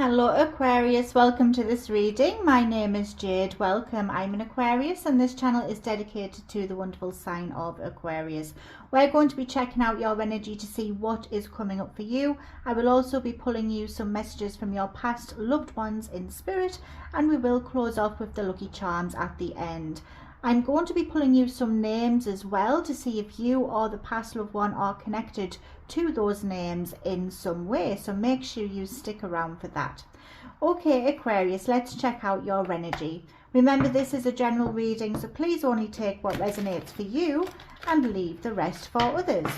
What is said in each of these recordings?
Hello Aquarius, welcome to this reading. My name is Jade. Welcome. I'm an Aquarius and this channel is dedicated to the wonderful sign of Aquarius. We're going to be checking out your energy to see what is coming up for you. I will also be pulling you some messages from your past loved ones in spirit, and we will close off with the lucky charms at the end. I'm going to be pulling you some names as well to see if you or the past loved one are connected to those names in some way, so make sure you stick around for that. Okay Aquarius, let's check out your energy. Remember, this is a general reading, so please only take what resonates for you and leave the rest for others.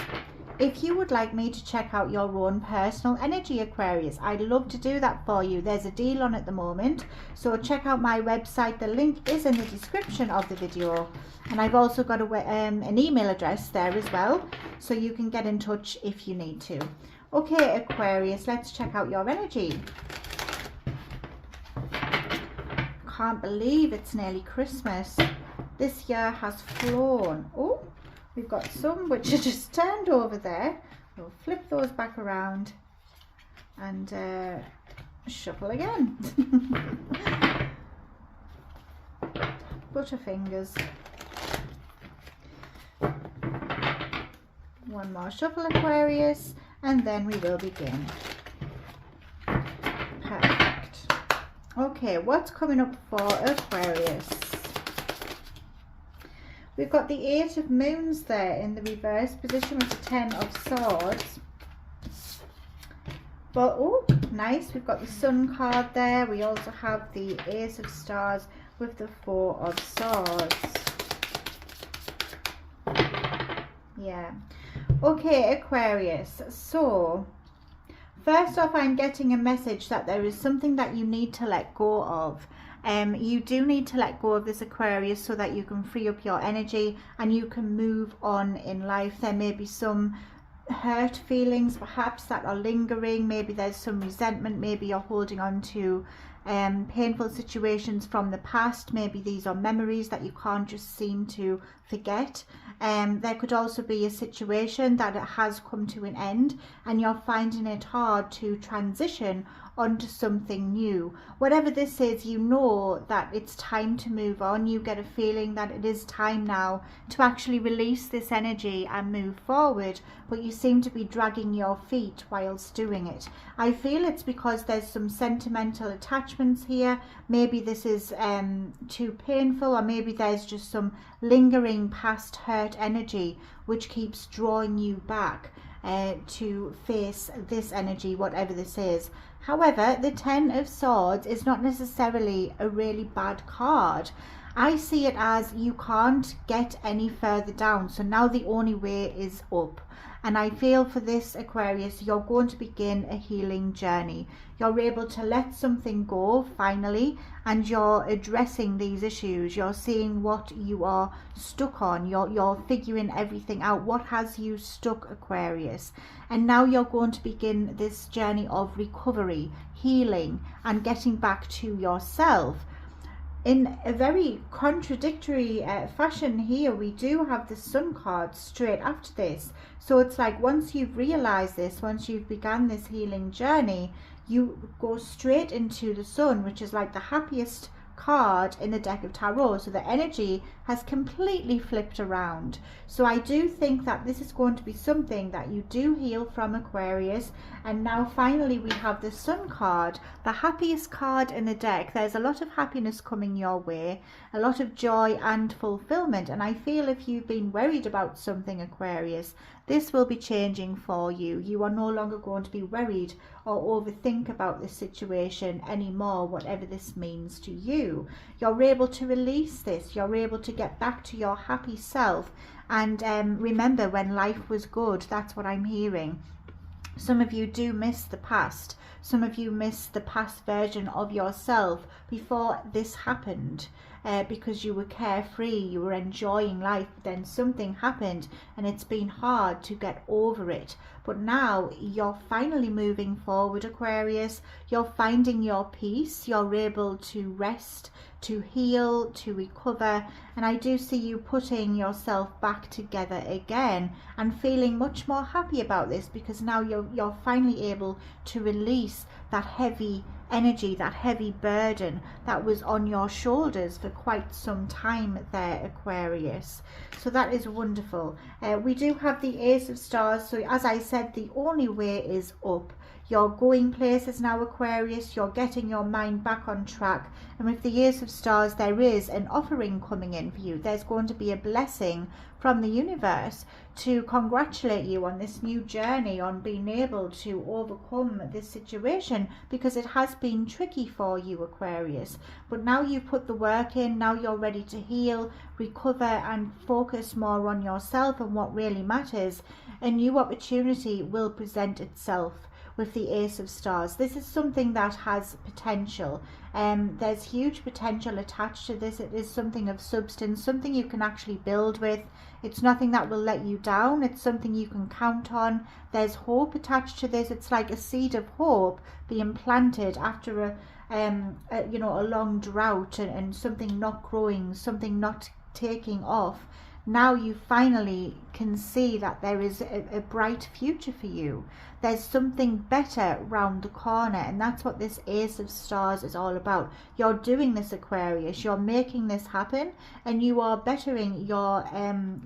If you would like me to check out your own personal energy, Aquarius, I'd love to do that for you. There's a deal on at the moment, so check out my website. The link is in the description of the video, and I've also got an email address there as well, so you can get in touch if you need to. Okay Aquarius, let's check out your energy. Can't believe it's nearly Christmas. This year has flown. Oh, we've got some which are just turned over there. We'll flip those back around and shuffle again. Butterfingers. One more shuffle, Aquarius, and then we will begin. Perfect. Okay, what's coming up for Aquarius? We've got the Eight of Moons there in the reverse position with the Ten of Swords. But oh, nice, we've got the Sun card there. We also have the Ace of Stars with the Four of Swords. Yeah. Okay Aquarius, so first off, I'm getting a message that there is something that you need to let go of. You do need to let go of this, Aquarius, so that you can free up your energy and you can move on in life. There may be some hurt feelings perhaps that are lingering. Maybe there's some resentment. Maybe you're holding on to painful situations from the past. Maybe these are memories that you can't just seem to forget. There could also be a situation that it has come to an end and you're finding it hard to transition onto something new. Whatever this is, you know that it's time to move on. You get a feeling that it is time now to actually release this energy and move forward, but you seem to be dragging your feet whilst doing it. I feel it's because there's some sentimental attachments here. Maybe this is too painful, or maybe there's just some lingering past hurt energy which keeps drawing you back to face this energy, whatever this is. However, the Ten of Swords is not necessarily a really bad card. I see it as you can't get any further down, so now the only way is up. And I feel for this Aquarius, you're going to begin a healing journey. You're able to let something go finally, and you're addressing these issues. You're seeing what you are stuck on. You're figuring everything out. What has you stuck, Aquarius? And now you're going to begin this journey of recovery, healing, and getting back to yourself. In a very contradictory fashion here, we do have the Sun card straight after this. So it's like once you've realized this, once you've begun this healing journey, you go straight into the Sun, which is like the happiest card in the deck of tarot. So the energy has completely flipped around. So I do think that this is going to be something that you do heal from, Aquarius. And now finally we have the Sun card, the happiest card in the deck. There's a lot of happiness coming your way, a lot of joy and fulfillment. And I feel if you've been worried about something, Aquarius, this will be changing for you. You are no longer going to be worried or overthink about this situation anymore, whatever this means to you. You're able to release this. You're able to get back to your happy self and remember when life was good. That's what I'm hearing. Some of you do miss the past. Some of you miss the past version of yourself before this happened. Because you were carefree, you were enjoying life, but then something happened and it's been hard to get over it. But now you're finally moving forward, Aquarius. You're finding your peace. You're able to rest, to heal, to recover. And I do see you putting yourself back together again and feeling much more happy about this, because now you're finally able to release that heavy energy, that heavy burden that was on your shoulders for quite some time there, Aquarius. So that is wonderful. We do have the Ace of Stars. So as I said, the only way is up. You're going places now, Aquarius. You're getting your mind back on track. And with the Ace of Stars, there is an offering coming in for you. There's going to be a blessing from the universe to congratulate you on this new journey, on being able to overcome this situation, because it has been tricky for you, Aquarius. But now you've put the work in, now you're ready to heal, recover and focus more on yourself and what really matters. A new opportunity will present itself with the Ace of Stars. This is something that has potential. There's huge potential attached to this. It is something of substance, something you can actually build with. It's nothing that will let you down. It's something you can count on. There's hope attached to this. It's like a seed of hope being planted after a long drought and something not growing, something not taking off. Now you finally can see that there is a bright future for you. There's something better round the corner, and that's what this Ace of Stars is all about. You're doing this, Aquarius. You're making this happen, and you are bettering your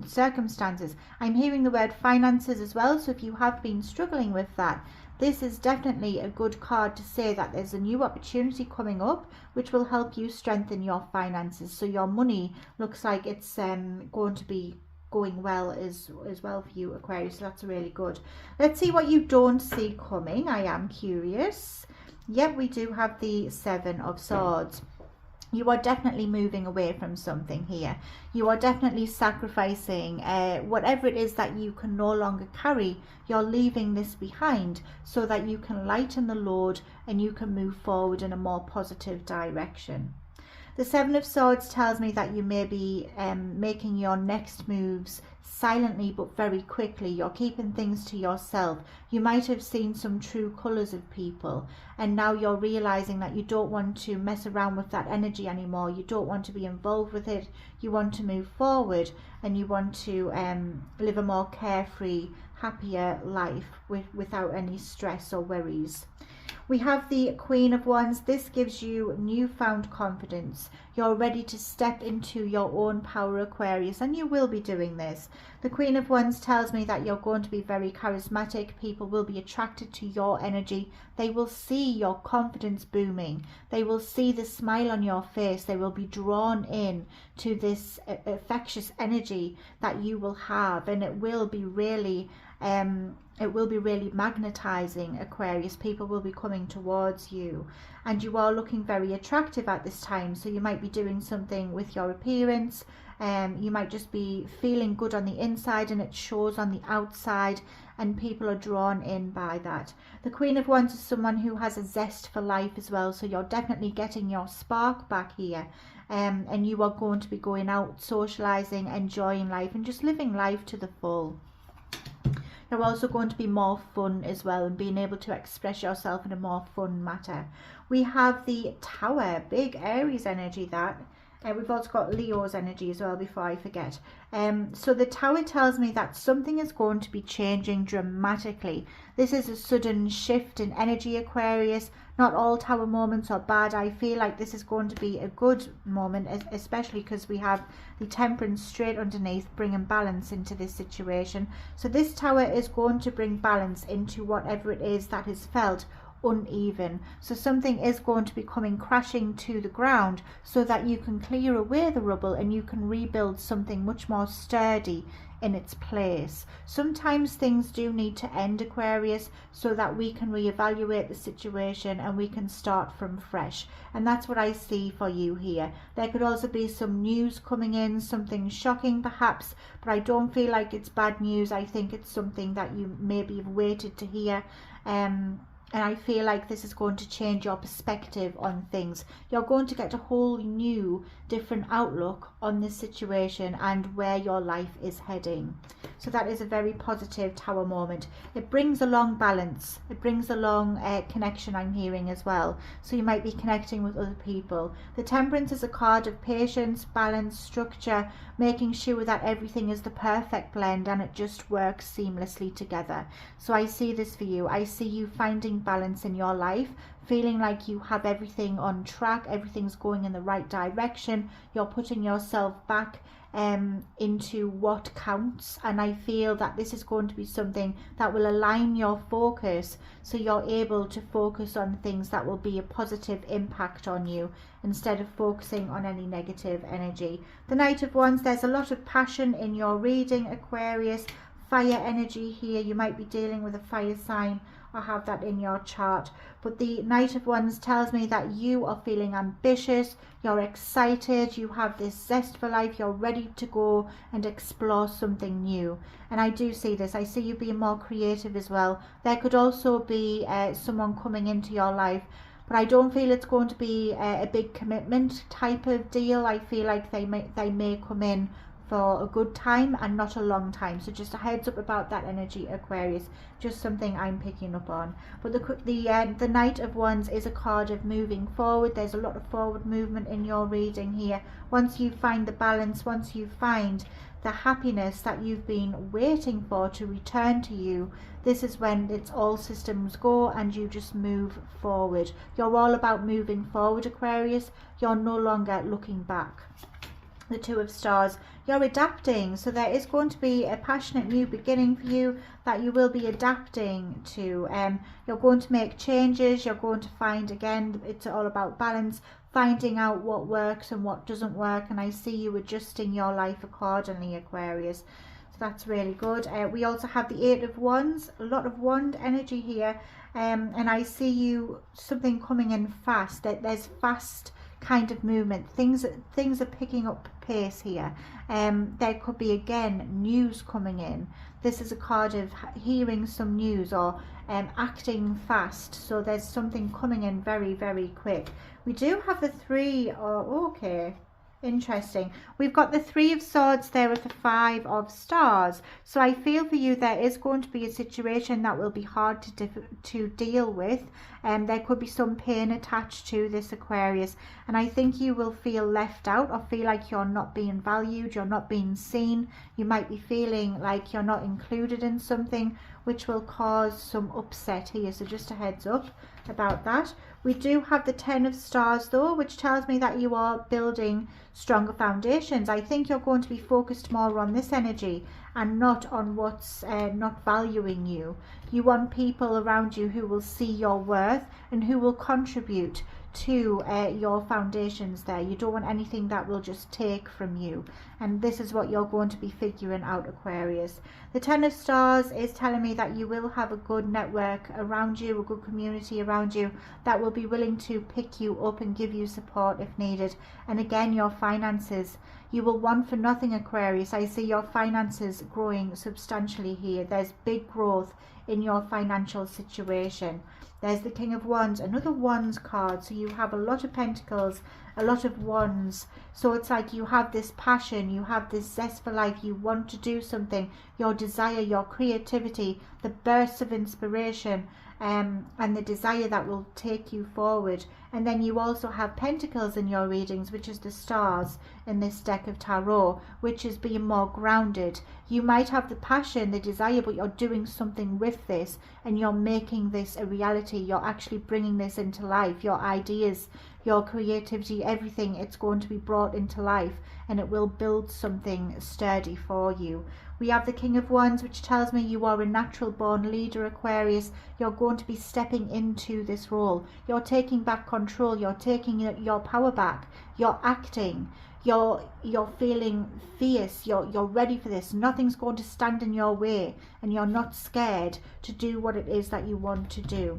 circumstances. I'm hearing the word finances as well, so if you have been struggling with that, this is definitely a good card to say that there's a new opportunity coming up which will help you strengthen your finances. So your money looks like it's going to be going well as well for you, Aquarius. So that's really good. Let's see what you don't see coming. I am curious. Yep, we do have the Seven of Swords. You are definitely moving away from something here. You are definitely sacrificing whatever it is that you can no longer carry. You're leaving this behind so that you can lighten the load and you can move forward in a more positive direction. The Seven of Swords tells me that you may be making your next moves silently but very quickly. You're keeping things to yourself. You might have seen some true colours of people, and now you're realising that you don't want to mess around with that energy anymore. You don't want to be involved with it. You want to move forward, and you want to live a more carefree, happier life without any stress or worries. We have the Queen of Wands. This gives you newfound confidence. You're ready to step into your own power, Aquarius, and you will be doing this. The Queen of Wands tells me that you're going to be very charismatic. People will be attracted to your energy. They will see your confidence booming. They will see the smile on your face. They will be drawn in to this infectious energy that you will have, and it will be really magnetizing, Aquarius. People will be coming towards you, and you are looking very attractive at this time. So you might be doing something with your appearance. You might just be feeling good on the inside and it shows on the outside, and people are drawn in by that. The Queen of Wands is someone who has a zest for life as well, so you're definitely getting your spark back here. And you are going to be going out, socializing, enjoying life and just living life to the full. You're also going to be more fun as well, and being able to express yourself in a more fun matter. We have the Tower, big Aries energy that. We've also got Leo's energy as well, before I forget. So the Tower tells me that something is going to be changing dramatically. This is a sudden shift in energy, Aquarius. Not all Tower moments are bad. I feel like this is going to be a good moment, especially because we have the Temperance straight underneath, bringing balance into this situation. So this Tower is going to bring balance into whatever it is that is felt uneven. So something is going to be coming crashing to the ground so that you can clear away the rubble and you can rebuild something much more sturdy in its place. Sometimes things do need to end, Aquarius, so that we can reevaluate the situation and we can start from fresh. And that's what I see for you here. There could also be some news coming in, something shocking perhaps, but I don't feel like it's bad news. I think it's something that you maybe have waited to hear. And I feel like this is going to change your perspective on things. You're going to get a whole new, different outlook on this situation and where your life is heading. So that is a very positive Tower moment. It brings along balance. It brings along connection, I'm hearing as well. So you might be connecting with other people. The Temperance is a card of patience, balance, structure, making sure that everything is the perfect blend and it just works seamlessly together. So I see this for you. I see you finding wanting balance in your life, feeling like you have everything on track, everything's going in the right direction, you're putting yourself back into what counts. And I feel that this is going to be something that will align your focus, so you're able to focus on things that will be a positive impact on you instead of focusing on any negative energy. The Knight of Wands, there's a lot of passion in your reading, Aquarius. Fire energy here. You might be dealing with a fire sign or have that in your chart. But the Knight of Wands tells me that you are feeling ambitious, you're excited, you have this zest for life, you're ready to go and explore something new. And I do see this. I see you being more creative as well. There could also be someone coming into your life, but I don't feel it's going to be a big commitment type of deal. I feel like they may come in for a good time and not a long time. So just a heads up about that energy, Aquarius. Just something I'm picking up on. But the Knight of Wands is a card of moving forward. There's a lot of forward movement in your reading here. Once you find the balance, once you find the happiness that you've been waiting for to return to you, this is when it's all systems go and you just move forward. You're all about moving forward, Aquarius. You're no longer looking back. The Two of Stars, you're adapting. So there is going to be a passionate new beginning for you that you will be adapting to. You're going to make changes. You're going to find, again, it's all about balance, finding out what works and what doesn't work. And I see you adjusting your life accordingly, Aquarius. So that's really good. We also have the Eight of Wands, a lot of wand energy here. And I see you, something coming in fast. There's fast kind of movement. Things are picking up pace here. There could be, again, news coming in. This is a card of hearing some news or acting fast. So there's something coming in very, very quick. We do have the three. Oh, okay. Interesting. We've got the Three of Swords there with the Five of Stars. So I feel for you there is going to be a situation that will be hard to deal with. There could be some pain attached to this, Aquarius. And I think you will feel left out or feel like you're not being valued, you're not being seen. You might be feeling like you're not included in something, which will cause some upset here. So just a heads up about that. We do have the Ten of Stars though, which tells me that you are building stronger foundations. I think you're going to be focused more on this energy and not on what's not valuing you. You want people around you who will see your worth and who will contribute to your foundations there. You don't want anything that will just take from you, and this is what you're going to be figuring out, Aquarius. The Ten of Stars is telling me that you will have a good network around you, a good community around you that will be willing to pick you up and give you support if needed. And again, your finances, you will want for nothing, Aquarius. I see your finances growing substantially here. There's big growth in your financial situation. There's the King of Wands, another Wands card. So you have a lot of Pentacles, a lot of Wands. So it's like you have this passion, you have this zest for life, you want to do something, your desire, your creativity, the bursts of inspiration, and the desire that will take you forward. And then you also have Pentacles in your readings, which is the stars in this deck of tarot, which is being more grounded. You might have the passion, the desire, but you're doing something with this and you're making this a reality. You're actually bringing this into life. Your ideas, your creativity, everything, it's going to be brought into life and it will build something sturdy for you. We have the King of Wands, which tells me you are a natural born leader, Aquarius. You're going to be stepping into this role. You're taking back control. You're taking your power back. You're acting. You're feeling fierce. You're ready for this. Nothing's going to stand in your way, and you're not scared to do what it is that you want to do.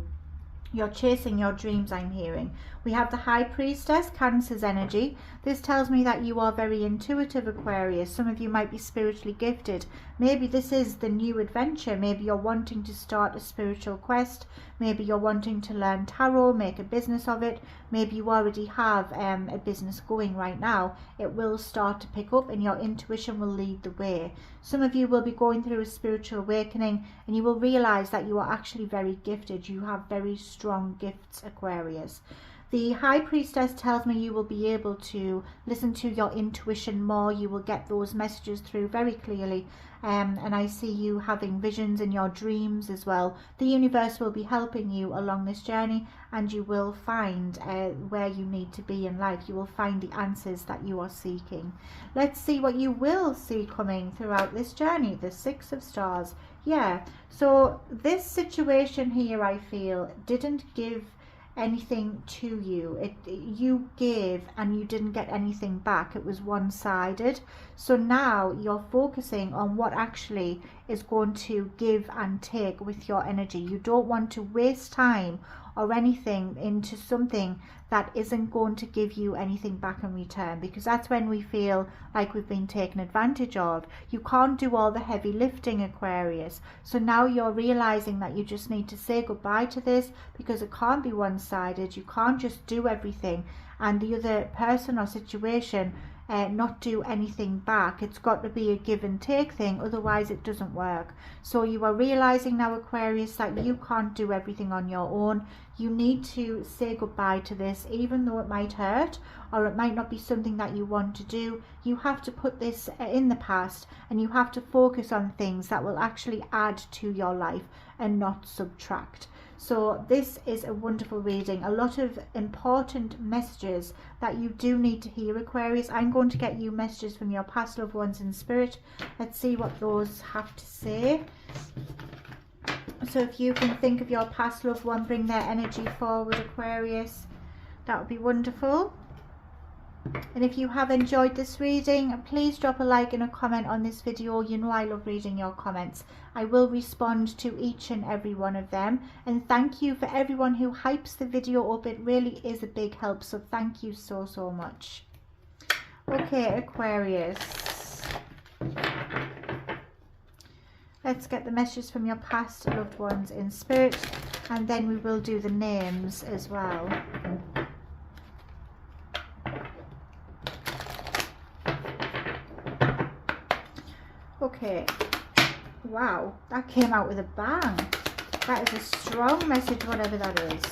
You're chasing your dreams, I'm hearing. We have the High Priestess, Cancer's energy. This tells me that you are very intuitive, Aquarius. Some of you might be spiritually gifted. Maybe this is the new adventure. Maybe you're wanting to start a spiritual quest. Maybe you're wanting to learn tarot, make a business of it. Maybe you already have a business going right now. It will start to pick up and your intuition will lead the way. Some of you will be going through a spiritual awakening and you will realize that you are actually very gifted. You have very strong gifts, Aquarius. The High Priestess tells me you will be able to listen to your intuition more. You will get those messages through very clearly. And I see you having visions in your dreams as well. The universe will be helping you along this journey, and you will find where you need to be in life. You will find the answers that you are seeking. Let's see what you will see coming throughout this journey. The Six of Stars. Yeah, so this situation here, I feel, didn't give anything to you. You gave and you didn't get anything back. It was one-sided. So now you're focusing on what actually is going to give and take with your energy. You don't want to waste time or anything into something that isn't going to give you anything back in return, because that's when we feel like we've been taken advantage of. You can't do all the heavy lifting, Aquarius. So now you're realizing that you just need to say goodbye to this, because it can't be one-sided. You can't just do everything and the other person or situation not do anything back. It's got to be a give and take thing, otherwise it doesn't work. So you are realizing now, Aquarius, that you can't do everything on your own. You need to say goodbye to this, even though it might hurt or it might not be something that you want to do. You have to put this in the past, and you have to focus on things that will actually add to your life and not subtract. So this is a wonderful reading. A lot of important messages that you do need to hear, Aquarius. I'm going to get you messages from your past loved ones in spirit. Let's see what those have to say. So if you can think of your past loved one, bring their energy forward, Aquarius. That would be wonderful. And if you have enjoyed this reading, please drop a like and a comment on this video. You know I love reading your comments. I will respond to each and every one of them. And thank you for everyone who hypes the video up. It really is a big help. So thank you so, so much. Okay, Aquarius. Let's get the messages from your past loved ones in spirit. And then we will do the names as well. Okay, wow, that came out with a bang. That is a strong message, whatever that is.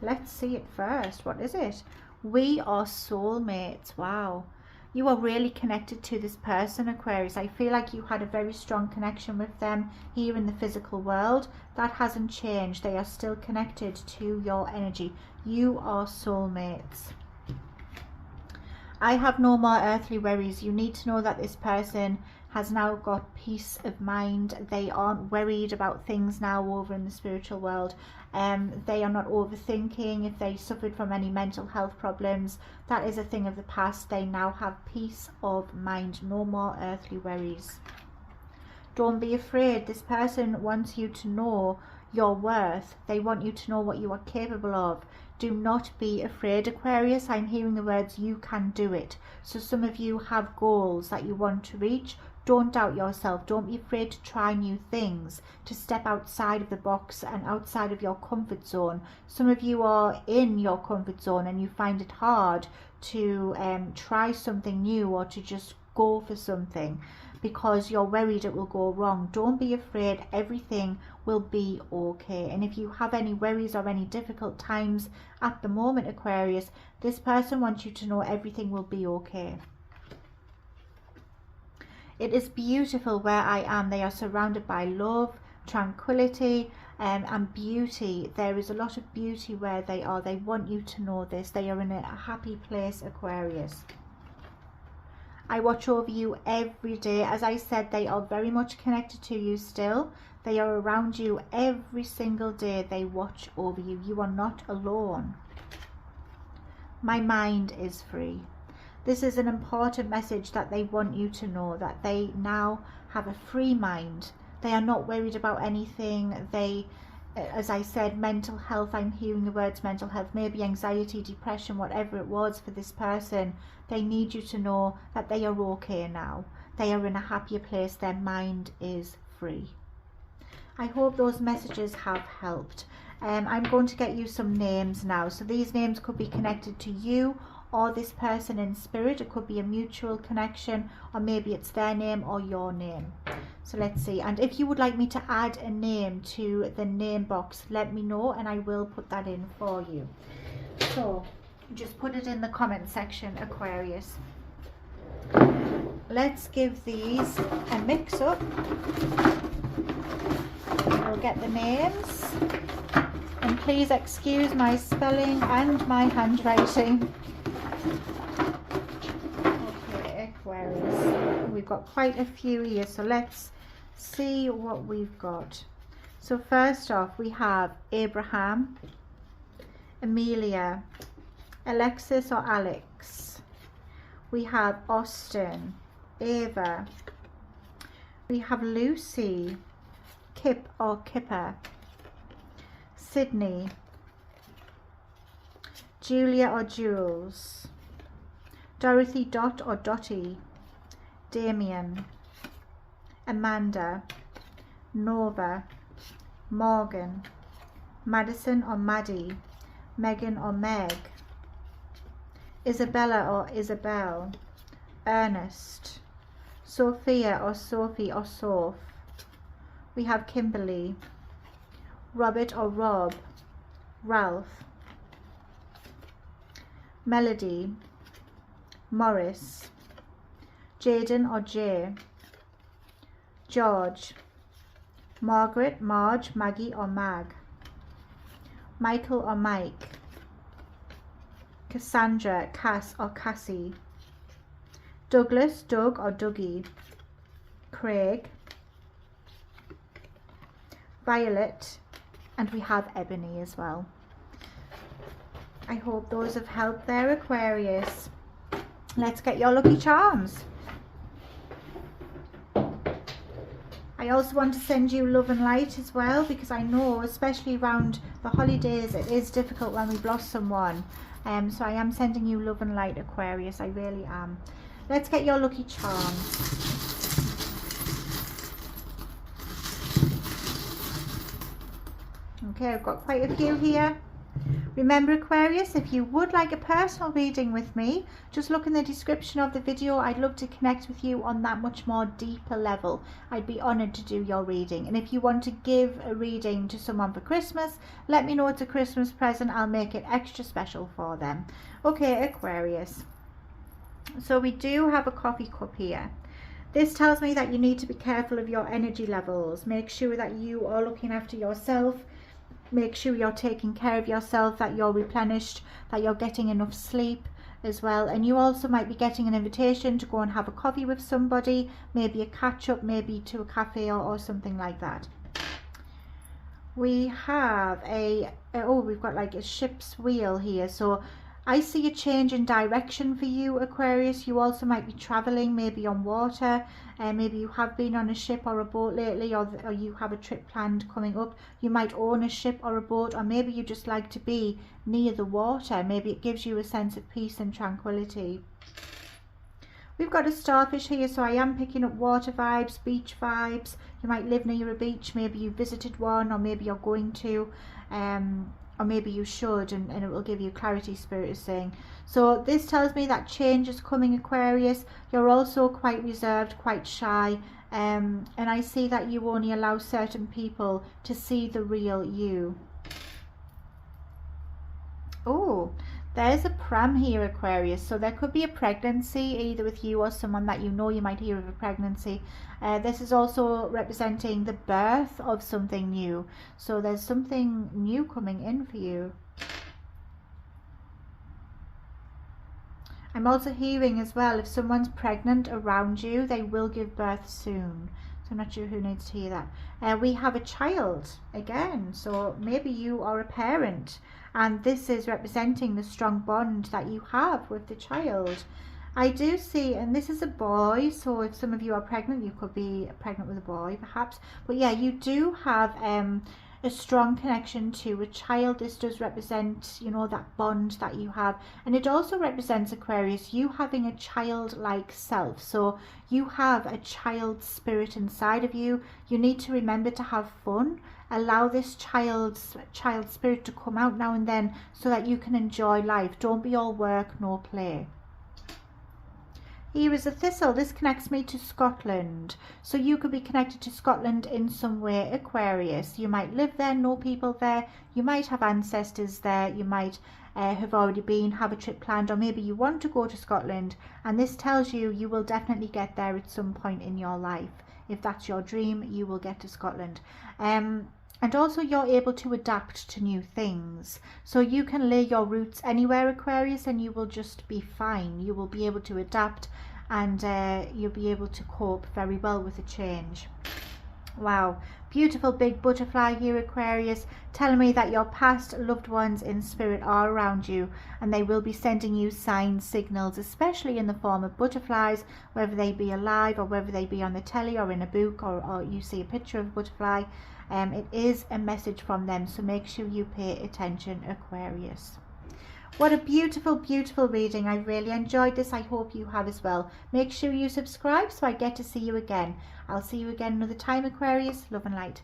Let's see it first. What is it? We are soulmates. Wow. You are really connected to this person, Aquarius. I feel like you had a very strong connection with them here in the physical world. That hasn't changed. They are still connected to your energy. You are soulmates. I have no more earthly worries. You need to know that this person has now got peace of mind. They aren't worried about things now over in the spiritual world. They are not overthinking. If they suffered from any mental health problems, that is a thing of the past. They now have peace of mind. No more earthly worries. Don't be afraid. This person wants you to know your worth. They want you to know what you are capable of. Do not be afraid, Aquarius. I'm hearing the words, you can do it. So some of you have goals that you want to reach. Don't doubt yourself. Don't be afraid to try new things, to step outside of the box and outside of your comfort zone. Some of you are in your comfort zone and you find it hard to try something new or to just go for something because you're worried it will go wrong. Don't be afraid. Everything will be okay. And if you have any worries or any difficult times at the moment, Aquarius, this person wants you to know everything will be okay. It is beautiful where I am. They are surrounded by love, tranquility, and beauty. There is a lot of beauty where they are. They want you to know this. They are in a happy place, Aquarius. I watch over you every day. As I said, they are very much connected to you still. They are around you every single day. They watch over you. You are not alone. My mind is free. This is an important message that they want you to know, that they now have a free mind. They are not worried about anything. They, as I said, mental health, I'm hearing the words mental health, maybe anxiety, depression, whatever it was for this person. They need you to know that they are okay now. They are in a happier place. Their mind is free. I hope those messages have helped. I'm going to get you some names now. So these names could be connected to you or this person in spirit. It could be a mutual connection, or maybe it's their name or your name. So let's see. And if you would like me to add a name to the name box, let me know and I will put that in for you. So just put it in the comment section, Aquarius. Let's give these a mix up. We'll get the names. And please excuse my spelling and my handwriting. Okay, Aquarius. We've got quite a few here, so let's see what we've got. So first off, we have Abraham, Amelia, Alexis or Alex. We have Austin, Ava. We have Lucy, Kip or Kipper, Sydney, Julia or Jules, Dorothy Dot or Dottie, Damien, Amanda, Nova, Morgan, Madison or Maddie, Megan or Meg, Isabella or Isabel, Ernest, Sophia or Sophie or Soph. We have Kimberly, Robert or Rob, Ralph, Melody, Morris, Jaden or Jay, George, Margaret, Marge, Maggie or Mag, Michael or Mike, Cassandra, Cass or Cassie, Douglas, Doug or Dougie, Craig, Violet, and we have Ebony as well. I hope those have helped there, Aquarius. Let's get your lucky charms. I also want to send you love and light as well, because I know, especially around the holidays, it is difficult when we've lost someone. So I am sending you love and light, Aquarius. I really am. Let's get your lucky charms. Okay, I've got quite a few here. Remember, Aquarius, if you would like a personal reading with me, just look in the description of the video. I'd love to connect with you on that much more deeper level. I'd be honoured to do your reading. And if you want to give a reading to someone for Christmas, let me know it's a Christmas present. I'll make it extra special for them. Okay, Aquarius. So we do have a coffee cup here. This tells me that you need to be careful of your energy levels. Make sure that you are looking after yourself. Make sure you're taking care of yourself, that you're replenished, that you're getting enough sleep as well. And you also might be getting an invitation to go and have a coffee with somebody, maybe a catch up, maybe to a cafe or something like that. We have we've got like a ship's wheel here. So I see a change in direction for you, Aquarius. You also might be traveling, maybe on water, and maybe you have been on a ship or a boat lately, or you have a trip planned coming up. You might own a ship or a boat, or maybe you just like to be near the water. Maybe it gives you a sense of peace and tranquility. We've got a starfish here, so I am picking up water vibes, beach vibes. You might live near a beach, maybe you visited one, or maybe you're going to, or maybe you should, and it will give you clarity, Spirit is saying. So this tells me that change is coming, Aquarius. You're also quite reserved, quite shy, and I see that you only allow certain people to see the real you. Oh, there's a pram here, Aquarius. So there could be a pregnancy either with you or someone that you know. You might hear of a pregnancy. This is also representing the birth of something new. So there's something new coming in for you. I'm also hearing as well, if someone's pregnant around you, they will give birth soon. So I'm not sure who needs to hear that. We have a child again. So maybe you are a parent, and this is representing the strong bond that you have with the child. I do see, and this is a boy, so if some of you are pregnant, you could be pregnant with a boy perhaps. But yeah, you do have a strong connection to a child. This does represent, you know, that bond that you have. And it also represents, Aquarius, you having a childlike self. So you have a child spirit inside of you. You need to remember to have fun. allow this child spirit to come out now and then so that you can enjoy life. Don't be all work, no play. Here is a thistle. This connects me to Scotland. So you could be connected to Scotland in some way, Aquarius. You might live there, know people there. You might have ancestors there. You might have already been, have a trip planned, or maybe you want to go to Scotland. And this tells you you will definitely get there at some point in your life. If that's your dream, you will get to Scotland. And also you're able to adapt to new things. So you can lay your roots anywhere, Aquarius, and you will just be fine. You will be able to adapt, and you'll be able to cope very well with the change. Wow, beautiful big butterfly here, Aquarius, telling me that your past loved ones in spirit are around you, and they will be sending you signs, signals, especially in the form of butterflies, whether they be alive or whether they be on the telly or in a book, or you see a picture of a butterfly. It is a message from them, so make sure you pay attention, Aquarius. What a beautiful, beautiful reading. I really enjoyed this. I hope you have as well. Make sure you subscribe so I get to see you again. I'll see you again another time, Aquarius. Love and light.